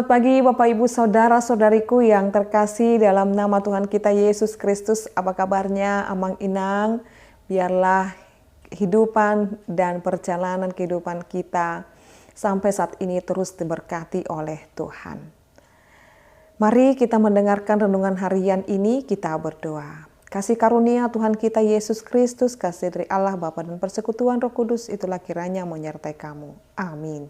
Selamat pagi Bapak Ibu Saudara-saudariku yang terkasih dalam nama Tuhan kita Yesus Kristus. Apa kabarnya Amang Inang? Biarlah kehidupan dan perjalanan kehidupan kita sampai saat ini terus diberkati oleh Tuhan. Mari kita mendengarkan renungan harian ini, kita berdoa. Kasih karunia Tuhan kita Yesus Kristus, kasih dari Allah Bapa dan persekutuan Roh Kudus itulah kiranya menyertai kamu. Amin.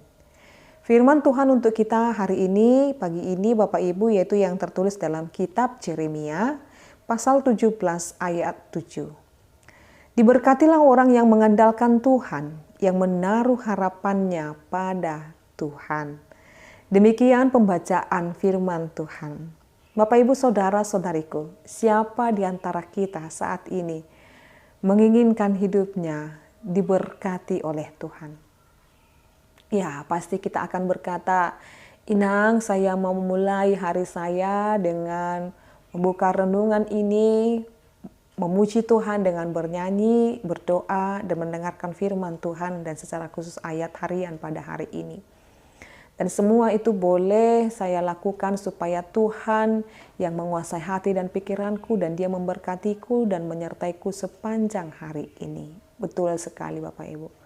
Firman Tuhan untuk kita hari ini, pagi ini Bapak Ibu, yaitu yang tertulis dalam kitab Yeremia pasal 17 ayat 7. Diberkatilah orang yang mengandalkan Tuhan, yang menaruh harapannya pada Tuhan. Demikian pembacaan firman Tuhan. Bapak Ibu Saudara-saudariku, siapa di antara kita saat ini menginginkan hidupnya diberkati oleh Tuhan? Ya, pasti kita akan berkata, Inang, saya mau memulai hari saya dengan membuka renungan ini, memuji Tuhan dengan bernyanyi, berdoa, dan mendengarkan firman Tuhan, dan secara khusus ayat harian pada hari ini. Dan semua itu boleh saya lakukan supaya Tuhan yang menguasai hati dan pikiranku, dan Dia memberkatiku dan menyertaiku sepanjang hari ini. Betul sekali Bapak Ibu.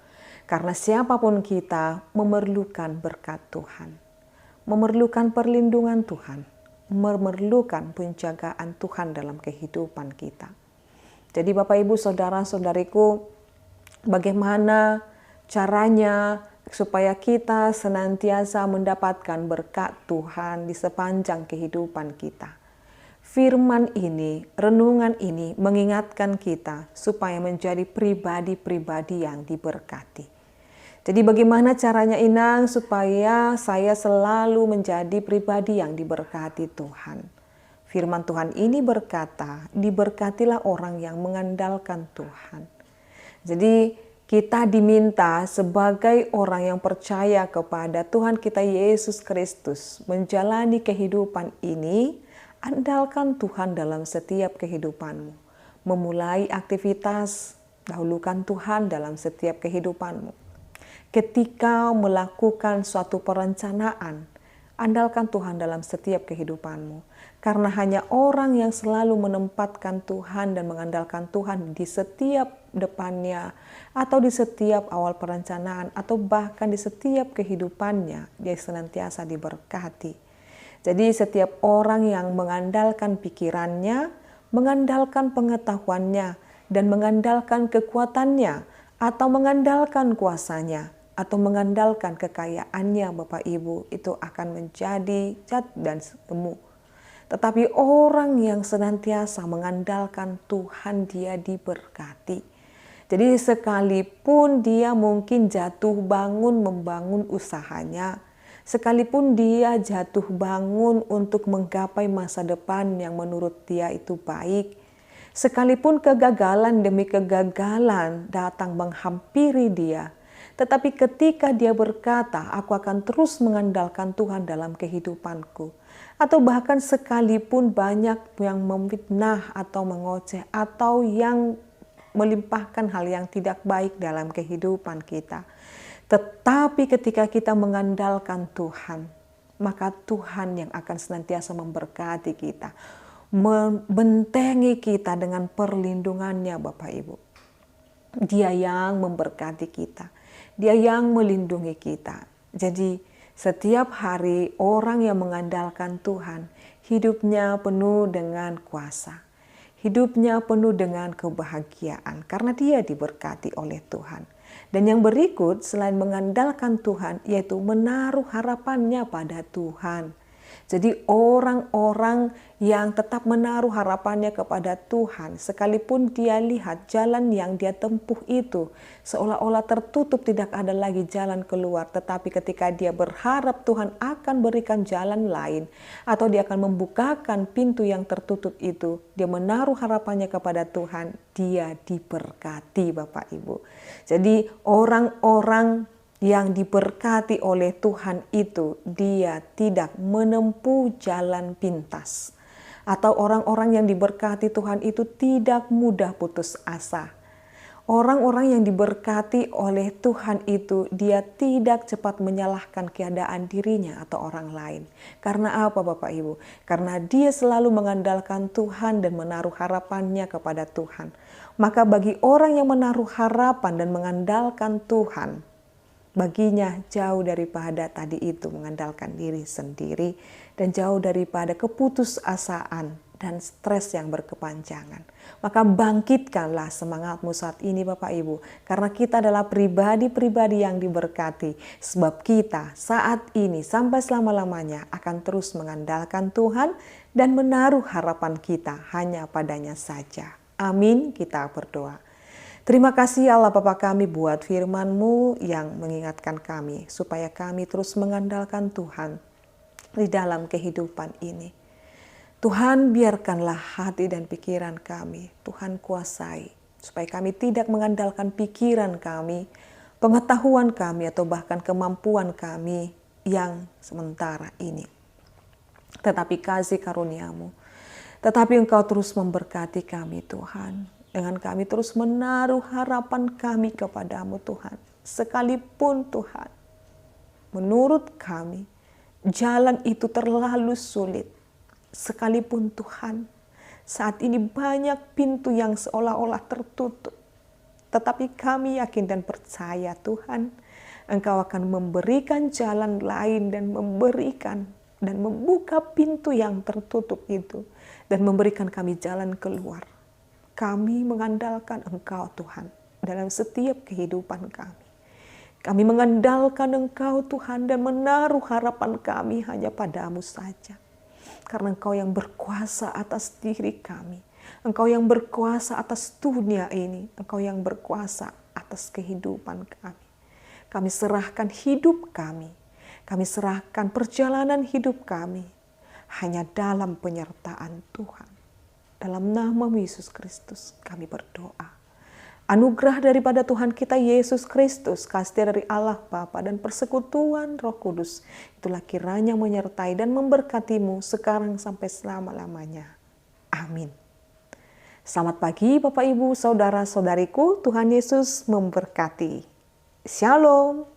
Karena siapapun kita memerlukan berkat Tuhan, memerlukan perlindungan Tuhan, memerlukan penjagaan Tuhan dalam kehidupan kita. Jadi Bapak Ibu Saudara-saudariku, bagaimana caranya supaya kita senantiasa mendapatkan berkat Tuhan di sepanjang kehidupan kita? Firman ini, renungan ini mengingatkan kita supaya menjadi pribadi-pribadi yang diberkati. Jadi bagaimana caranya Inang supaya saya selalu menjadi pribadi yang diberkati Tuhan? Firman Tuhan ini berkata, diberkatilah orang yang mengandalkan Tuhan. Jadi kita diminta sebagai orang yang percaya kepada Tuhan kita Yesus Kristus menjalani kehidupan ini, andalkan Tuhan dalam setiap kehidupanmu. Memulai aktivitas, dahulukan Tuhan dalam setiap kehidupanmu. Ketika melakukan suatu perencanaan, andalkan Tuhan dalam setiap kehidupanmu. Karena hanya orang yang selalu menempatkan Tuhan dan mengandalkan Tuhan di setiap depannya, atau di setiap awal perencanaan, atau bahkan di setiap kehidupannya, dia senantiasa diberkati. Jadi setiap orang yang mengandalkan pikirannya, mengandalkan pengetahuannya, dan mengandalkan kekuatannya, atau mengandalkan kuasanya, atau mengandalkan kekayaannya Bapak Ibu, itu akan menjadi jat dan semu. Tetapi orang yang senantiasa mengandalkan Tuhan, dia diberkati. Jadi sekalipun dia mungkin jatuh bangun membangun usahanya, sekalipun dia jatuh bangun untuk menggapai masa depan yang menurut dia itu baik, sekalipun kegagalan demi kegagalan datang menghampiri dia, tetapi ketika dia berkata, aku akan terus mengandalkan Tuhan dalam kehidupanku, atau bahkan sekalipun banyak yang memfitnah atau mengoceh, atau yang melimpahkan hal yang tidak baik dalam kehidupan kita, tetapi ketika kita mengandalkan Tuhan, maka Tuhan yang akan senantiasa memberkati kita, membentengi kita dengan perlindungannya Bapak Ibu. Dia yang memberkati kita, Dia yang melindungi kita. Jadi setiap hari orang yang mengandalkan Tuhan, hidupnya penuh dengan kuasa, hidupnya penuh dengan kebahagiaan karena dia diberkati oleh Tuhan. Dan yang berikut selain mengandalkan Tuhan, yaitu menaruh harapannya pada Tuhan. Jadi orang-orang yang tetap menaruh harapannya kepada Tuhan, sekalipun dia lihat jalan yang dia tempuh itu seolah-olah tertutup, tidak ada lagi jalan keluar. Tetapi ketika dia berharap Tuhan akan berikan jalan lain, atau dia akan membukakan pintu yang tertutup itu, dia menaruh harapannya kepada Tuhan, dia diberkati Bapak Ibu. Jadi orang-orang yang diberkati oleh Tuhan itu, dia tidak menempuh jalan pintas. Atau orang-orang yang diberkati Tuhan itu tidak mudah putus asa. Orang-orang yang diberkati oleh Tuhan itu, dia tidak cepat menyalahkan keadaan dirinya atau orang lain. Karena apa Bapak Ibu? Karena dia selalu mengandalkan Tuhan dan menaruh harapannya kepada Tuhan. Maka bagi orang yang menaruh harapan dan mengandalkan Tuhan, baginya jauh daripada tadi itu mengandalkan diri sendiri dan jauh daripada keputusasaan dan stres yang berkepanjangan. Maka bangkitkanlah semangatmu saat ini Bapak Ibu, karena kita adalah pribadi-pribadi yang diberkati, sebab kita saat ini sampai selama-lamanya akan terus mengandalkan Tuhan dan menaruh harapan kita hanya padanya saja. Amin, kita berdoa. Terima kasih Allah Bapa kami buat firman-Mu yang mengingatkan kami supaya kami terus mengandalkan Tuhan di dalam kehidupan ini. Tuhan, biarkanlah hati dan pikiran kami Tuhan kuasai, supaya kami tidak mengandalkan pikiran kami, pengetahuan kami, atau bahkan kemampuan kami yang sementara ini. Tetapi kasih karunia-Mu, tetapi Engkau terus memberkati kami Tuhan, dengan kami terus menaruh harapan kami kepadamu Tuhan. Sekalipun Tuhan, menurut kami, jalan itu terlalu sulit. Sekalipun Tuhan, saat ini banyak pintu yang seolah-olah tertutup. Tetapi kami yakin dan percaya Tuhan, Engkau akan memberikan jalan lain dan memberikan dan membuka pintu yang tertutup itu. Dan memberikan kami jalan keluar. Kami mengandalkan Engkau Tuhan dalam setiap kehidupan kami. Kami mengandalkan Engkau Tuhan dan menaruh harapan kami hanya padamu saja. Karena Engkau yang berkuasa atas diri kami. Engkau yang berkuasa atas dunia ini. Engkau yang berkuasa atas kehidupan kami. Kami serahkan hidup kami. Kami serahkan perjalanan hidup kami. Hanya dalam penyertaan Tuhan. Dalam nama Yesus Kristus kami berdoa. Anugerah daripada Tuhan kita Yesus Kristus, kasih dari Allah Bapa dan persekutuan Roh Kudus, itulah kiranya menyertai dan memberkatimu sekarang sampai selama-lamanya. Amin. Selamat pagi Bapak Ibu, Saudara-saudariku, Tuhan Yesus memberkati. Shalom.